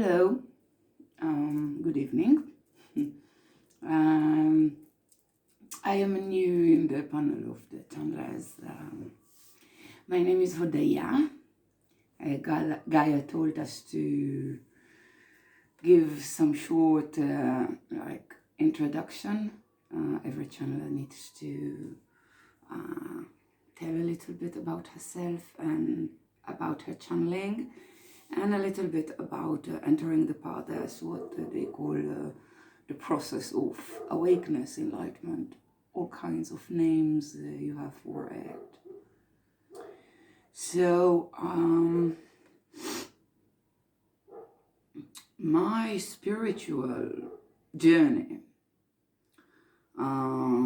Hello, good evening. um, I am new in the panel of the channels. My name is Hodaya. Gaya told us to give some short introduction. Every channel needs to tell a little bit about herself and about her channeling, and a little bit about entering the path. That's what they call the process of awakeness, enlightenment, all kinds of names you have for it. So, my spiritual journey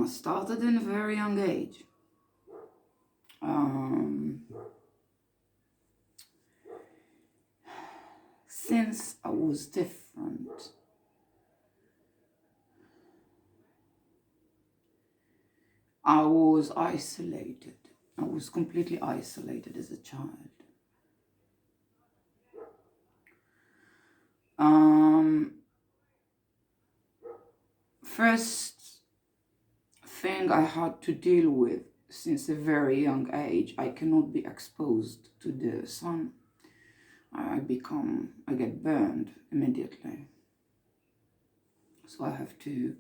started in a very young age. Since I was different, I was isolated. I was completely isolated as a child. First thing I had to deal with since a very young age, I cannot be exposed to the sun. I get burned immediately. So I have to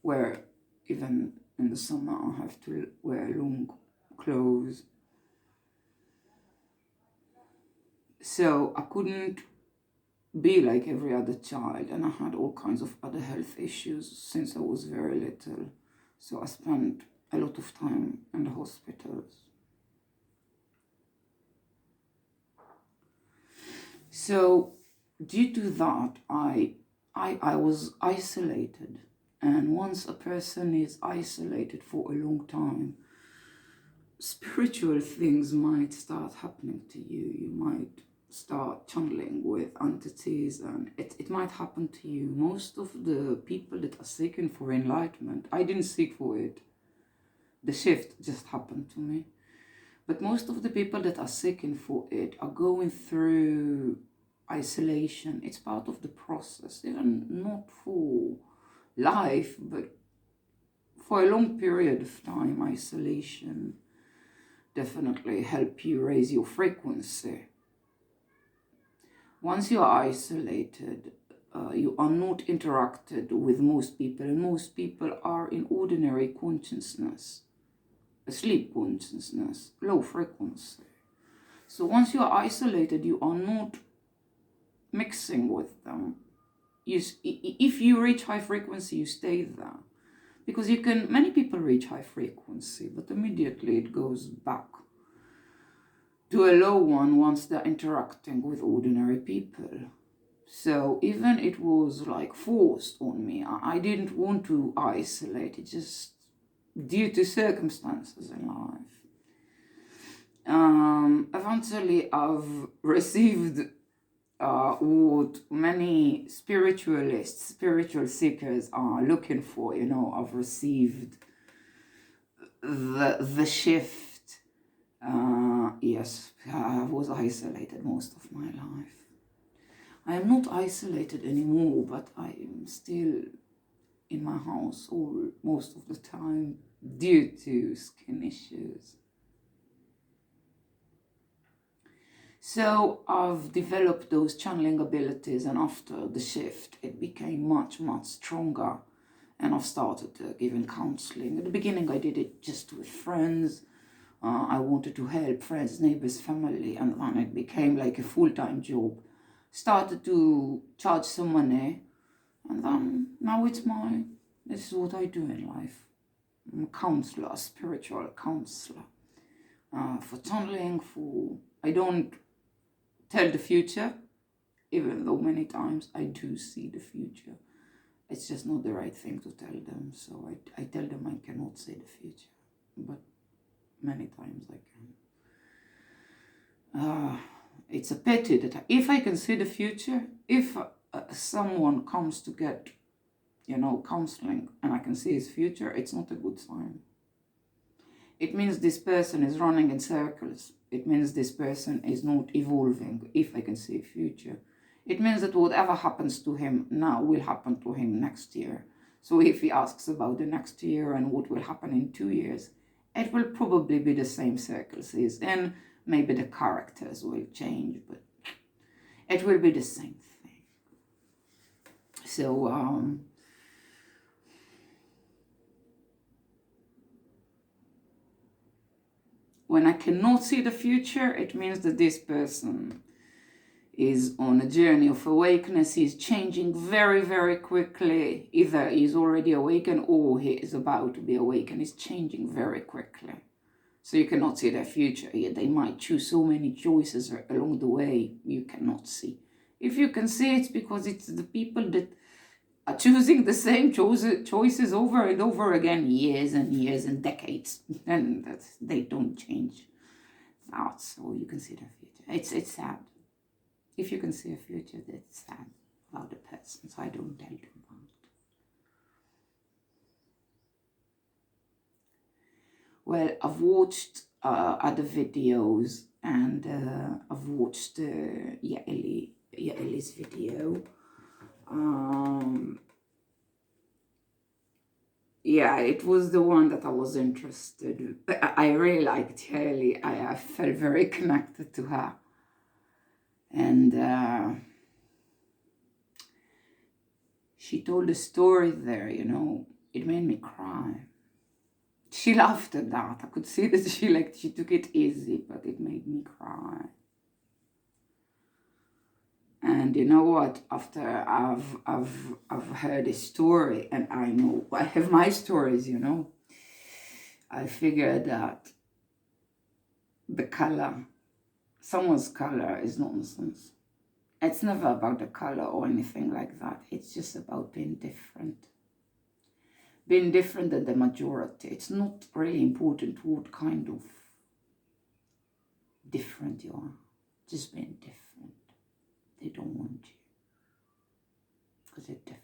wear, even in the summer, I have to wear long clothes. So I couldn't be like every other child, and I had all kinds of other health issues since I was very little. So I spent a lot of time in the hospitals. So due to that, I was isolated. And once a person is isolated for a long time, spiritual things might start happening to you. You might start channeling with entities, and it might happen to you. Most of the people that are seeking for enlightenment, I didn't seek for it. The shift just happened to me. But most of the people that are seeking for it are going through isolation. It's part of the process, even not for life, but for a long period of time. Isolation definitely help you raise your frequency. Once you are isolated, you are not interacted with most people, and most people are in ordinary consciousness, asleep consciousness, low frequency. So once you are isolated, you are not mixing with them. If you reach high frequency, you stay there. Because many people reach high frequency, but immediately it goes back to a low one once they're interacting with ordinary people. So even it was like forced on me. I didn't want to isolate it, just due to circumstances in life. Eventually I've received what many spiritualists, spiritual seekers are looking for. I've received the shift. Yes, I was isolated most of my life. I am not isolated anymore, but I am still in my house most of the time due to skin issues. So I've developed those channeling abilities, and after the shift, it became much, much stronger. And I've started giving counseling. At the beginning, I did it just with friends. I wanted to help friends, neighbors, family, and then it became like a full-time job. Started to charge some money, and then now this is what I do in life. I'm a counselor, a spiritual counselor. For channeling, I don't tell the future, even though many times I do see the future. It's just not the right thing to tell them, so I tell them I cannot see the future, but many times I can. It's a pity that if I can see the future, if someone comes to get, counseling, and I can see his future, it's not a good sign. It means this person is running in circles. It means this person is not evolving. If I can see a future, It means that whatever happens to him now will happen to him next year. So if he asks about the next year and what will happen in 2 years, it will probably be the same circles he's in. Maybe the characters will change, but it will be the same thing. So, when I cannot see the future, it means that this person is on a journey of awakeness. He's changing very, very quickly. Either he's already awakened or he is about to be awakened. He's changing very quickly. So you cannot see their future. They might choose so many choices along the way you cannot see. If you can see, it's because it's the people that are choosing the same choices over and over again, years and years and decades. And they don't change out, so you can see their future. It's sad. If you can see a future, that's sad about the person, so I don't tell them about it. Well, I've watched other videos, and I've watched Yaeli's video. Yeah, it was the one that I was interested in. I really liked Yaeli. I felt very connected to her. And she told a story there, you know, it made me cry. She laughed at that. I could see that she took it easy, but it made me cry. And you know what? After I've heard a story, and I know I have my stories, you know, I figured that the color, someone's color is nonsense. It's never about the color or anything like that. It's just about being different. Being different than the majority. It's not really important what kind of different you are. Just being different. They don't want you because they're different.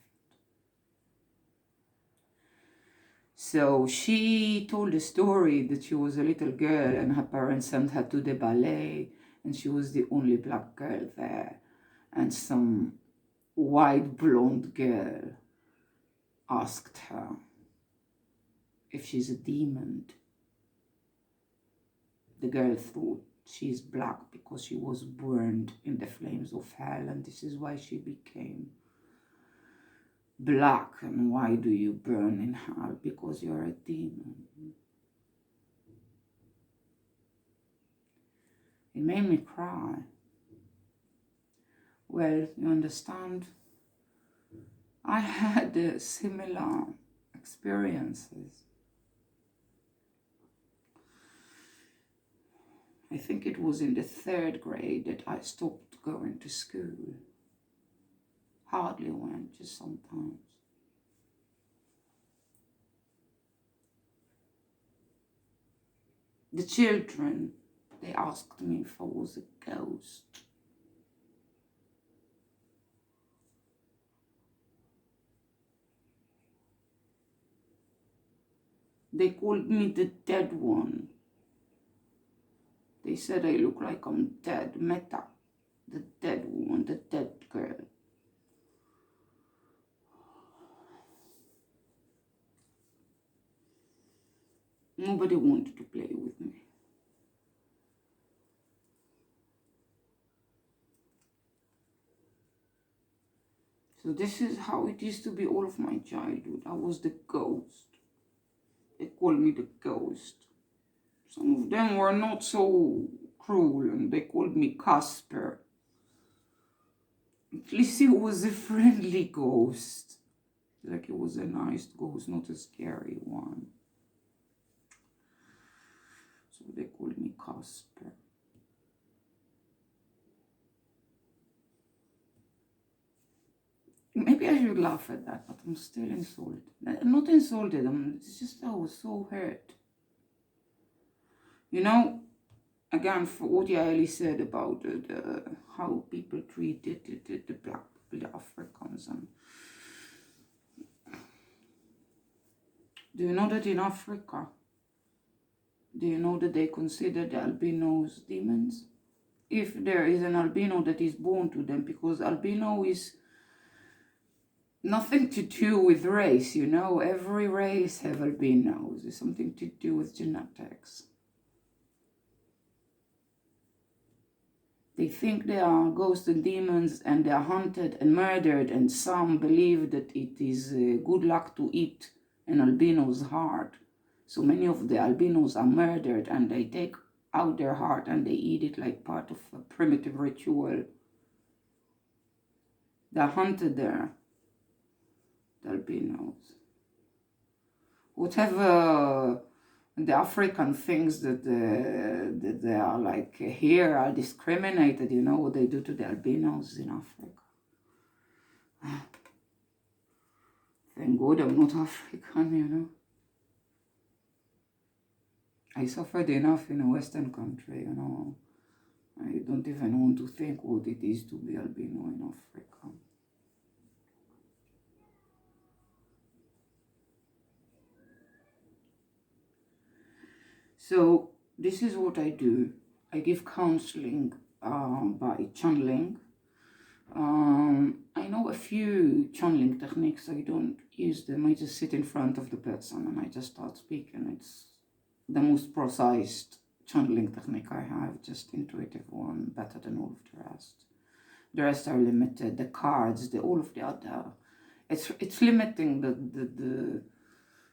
So she told a story that she was a little girl and her parents sent her to the ballet, and she was the only black girl there, and some white blonde girl asked her if she's a demon. The girl thought she's black because she was burned in the flames of hell, and this is why she became black. And why do you burn in hell? Because you're a demon. It made me cry. Well, you understand, I had similar experiences. I think it was in the 3rd grade that I stopped going to school. Hardly went, just sometimes. The children, they asked me if I was a ghost. They called me the dead one. They said I look like I'm dead. Meta, the dead woman, the dead girl. Nobody wanted to play with me. So this is how it used to be all of my childhood. I was the ghost. They called me the ghost. Some of them were not so cruel, and they called me Casper. At least it was a friendly ghost. Like it was a nice ghost, not a scary one. So they called me Casper. Maybe I should laugh at that, but I'm still insulted. I'm not insulted, it's just I was so hurt. You know, again, for what Yaeli said about how people treated the black people, the Africans. And do you know that in Africa, do you know that they consider the albinos demons? if there is an albino that is born to them, because albino is nothing to do with race, you know. Every race have albinos. It's something to do with genetics. They think they are ghosts and demons, and they are hunted and murdered, and some believe that it is good luck to eat an albino's heart. So many of the albinos are murdered, and they take out their heart and they eat it like part of a primitive ritual. They are hunted there, the albinos. Whatever the African thinks that they are like here are discriminated, you know what they do to the albinos in Africa. Thank God I'm not African, you know. I suffered enough in a Western country, you know. I don't even want to think what it is to be albino in Africa. So this is what I do. I give counseling by channeling. I know a few channeling techniques. I don't use them. I just sit in front of the person and I just start speaking. It's the most precise channeling technique I have, just intuitive one, better than all of the rest. The rest are limited. The cards, all of the other. It's limiting the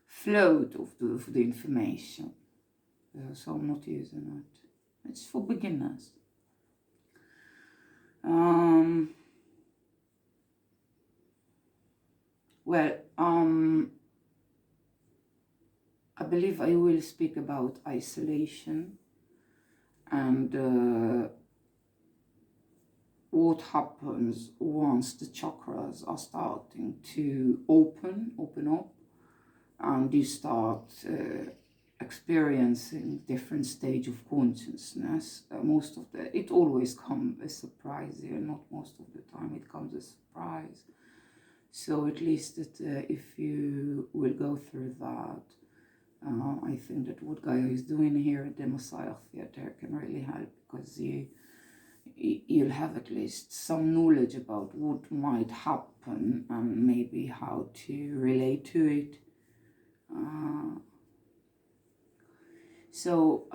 flow of the information. So I'm not using it. It's for beginners. Well, I believe I will speak about isolation and what happens once the chakras are starting to open up, and you start experiencing different stage of consciousness. It always comes as a surprise here, not most of the time it comes as a surprise. So at least that if you will go through that, I think that what Gaya is doing here at the Messiah Theatre can really help, because you'll have at least some knowledge about what might happen and maybe how to relate to it. So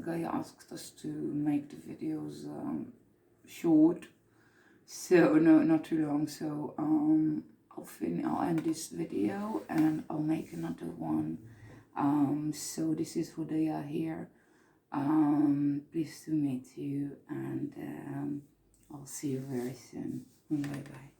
Gaya asked us to make the videos short, so no, not too long. So I'll end this video and I'll make another one. So this is Hodaya here. Pleased to meet you, and I'll see you very soon. Bye bye.